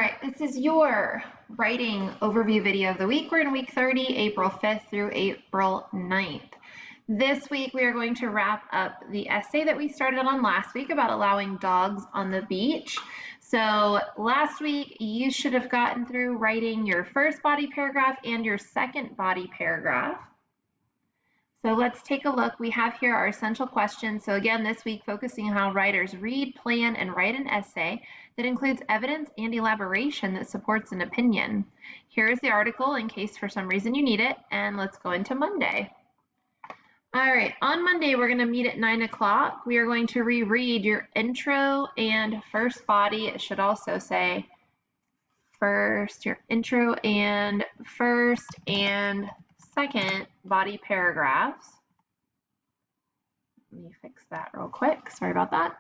right, this is your writing overview video of the week. We're in week 30, April 5th through April 9th. This week we are going to wrap up the essay that we started on last week about allowing dogs on the beach. So last week you should have gotten through writing your first body paragraph and your second body paragraph. So let's take a look. We have here our essential questions. So again, this week focusing on how writers read, plan, and write an essay that includes evidence and elaboration that supports an opinion. Here is the article in case for some reason you need it, and let's go into Monday. All right, on Monday we're going to meet at 9 o'clock. We are going to reread your intro and first body. It should also say first, your intro and first and second body paragraphs. Let me fix that real quick. Sorry about that.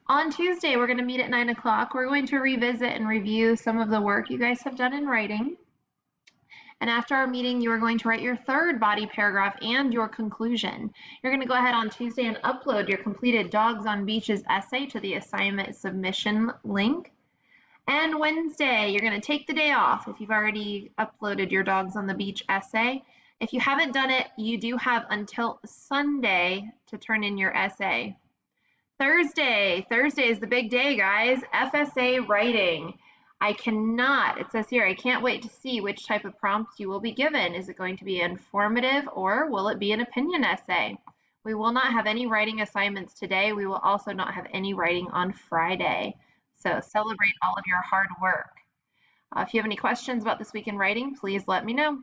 On Tuesday, we're going to meet at 9 o'clock. We're going to revisit and review some of the work you guys have done in writing. And after our meeting, you are going to write your third body paragraph and your conclusion. You're going to go ahead on Tuesday and upload your completed Dogs on Beaches essay to the assignment submission link. And Wednesday, you're going to take the day off if you've already uploaded your Dogs on the Beach essay. If you haven't done it, you do have until Sunday to turn in your essay. Thursday is the big day, guys. FSA writing. It says here, I can't wait to see which type of prompts you will be given. Is it going to be informative or will it be an opinion essay? We will not have any writing assignments today. We will also not have any writing on Friday. So celebrate all of your hard work. If you have any questions about this week in writing, please let me know.